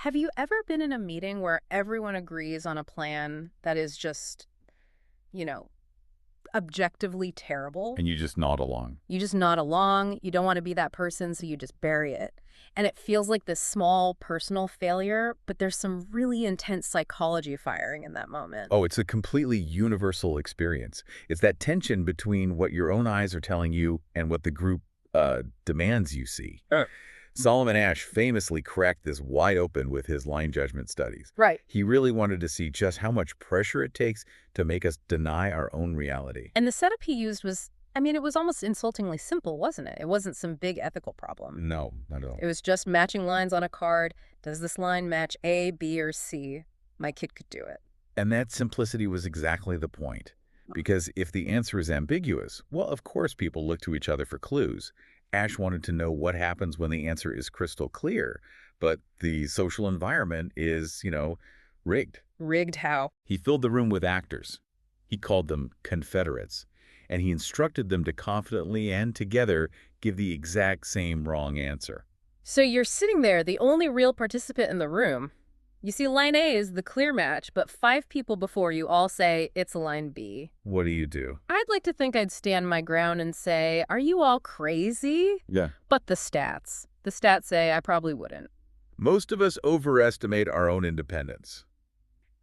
Have you ever been in a meeting where everyone agrees on a plan that is just, you know, objectively terrible? And you just nod along. You just nod along, you don't want to be that person, so you just bury it. And it feels like this small personal failure, but there's some really intense psychology firing in that moment. Oh, it's a completely universal experience. It's that tension between what your own eyes are telling you and what the group demands you see. Solomon Asch famously cracked this wide open with his line judgment studies. Right. He really wanted to see just how much pressure it takes to make us deny our own reality. And the setup he used was, I mean, it was almost insultingly simple, wasn't it? It wasn't some big ethical problem. No, not at all. It was just matching lines on a card. Does this line match A, B, or C? My kid could do it. And that simplicity was exactly the point. Because if the answer is ambiguous, well, of course people look to each other for clues. Ash wanted to know what happens when the answer is crystal clear, but the social environment is, rigged. Rigged how? He filled the room with actors. He called them confederates, and he instructed them to confidently and together give the exact same wrong answer. So you're sitting there, the only real participant in the room. You see, line A is the clear match, but 5 people before you all say it's line B. What do? I'd like to think I'd stand my ground and say, are you all crazy? Yeah. But the stats say I probably wouldn't. Most of us overestimate our own independence.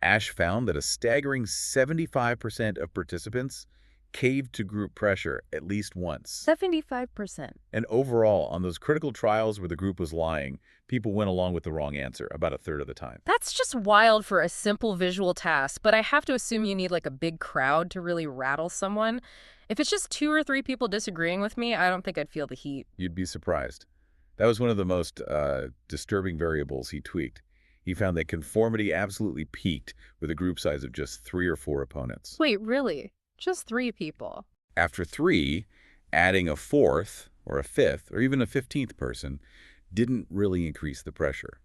Ash found that a staggering 75% of participants caved to group pressure at least once. 75%. And overall, on those critical trials where the group was lying, people went along with the wrong answer about a third of the time. That's just wild for a simple visual task, but I have to assume you need like a big crowd to really rattle someone. If it's just 2 or 3 people disagreeing with me, I don't think I'd feel the heat. You'd be surprised. That was one of the most disturbing variables he tweaked. He found that conformity absolutely peaked with a group size of just 3 or 4 opponents. Wait, really? Just 3 people? After 3, adding a 4th or a 5th or even a 15th person didn't really increase the pressure.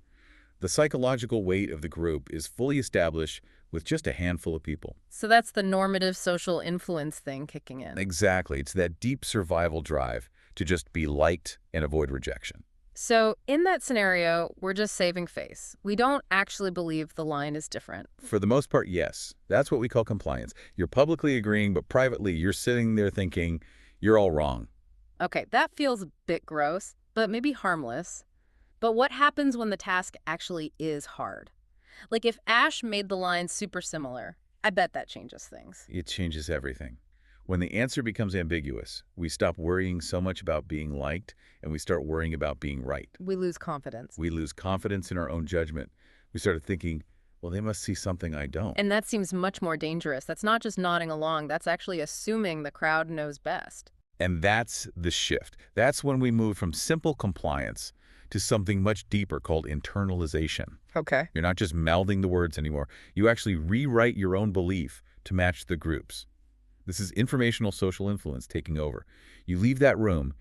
The psychological weight of the group is fully established with just a handful of people. So that's the normative social influence thing kicking in. Exactly. It's that deep survival drive to just be liked and avoid rejection. So in that scenario, we're just saving face. We don't actually believe the line is different. For the most part, yes. That's what we call compliance. You're publicly agreeing, but privately you're sitting there thinking, you're all wrong. Okay, that feels a bit gross, but maybe harmless. But what happens when the task actually is hard? Like if Ash made the line super similar, I bet that changes things. It changes everything. When the answer becomes ambiguous, we stop worrying so much about being liked and we start worrying about being right. We lose confidence. We lose confidence in our own judgment. We started thinking, well, they must see something I don't. And that seems much more dangerous. That's not just nodding along. That's actually assuming the crowd knows best. And that's the shift. That's when we move from simple compliance to something much deeper called internalization. Okay. You're not just mouthing the words anymore. You actually rewrite your own belief to match the group's. This is informational social influence taking over. You leave that room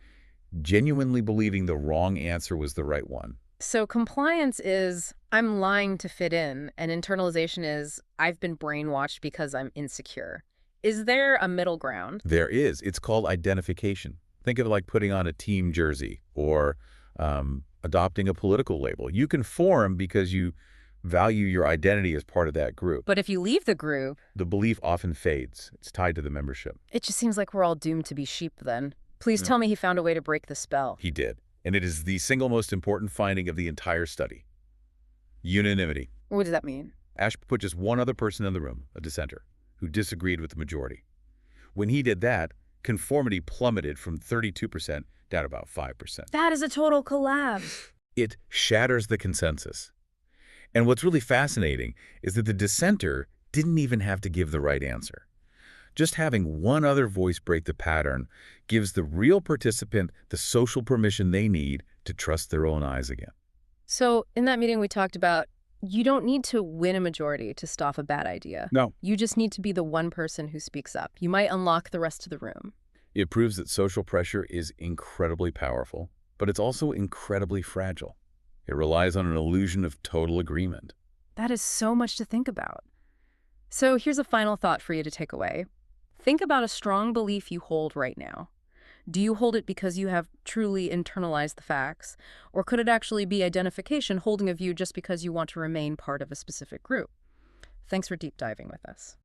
genuinely believing the wrong answer was the right one. So compliance is, I'm lying to fit in, and internalization is, I've been brainwashed because I'm insecure. Is there a middle ground? There is. It's called identification. Think of it like putting on a team jersey or adopting a political label. You conform because you value your identity as part of that group. But if you leave the group, The belief often fades. It's tied to the membership. it just seems like we're all doomed to be sheep then. Please tell me he found a way to break the spell. He did. And it is the single most important finding of the entire study. Unanimity. What does that mean? Ash put just one other person in the room, a dissenter, who disagreed with the majority. When he did that, conformity plummeted from 32% down to about 5%. That is a total collapse. It shatters the consensus. And what's really fascinating is that the dissenter didn't even have to give the right answer. Just having one other voice break the pattern gives the real participant the social permission they need to trust their own eyes again. So in that meeting we talked about, you don't need to win a majority to stop a bad idea. No. You just need to be the one person who speaks up. You might unlock the rest of the room. It proves that social pressure is incredibly powerful, but it's also incredibly fragile. It relies on an illusion of total agreement. That is so much to think about. So here's a final thought for you to take away. Think about a strong belief you hold right now. Do you hold it because you have truly internalized the facts? Or could it actually be identification, holding a view just because you want to remain part of a specific group? Thanks for deep diving with us.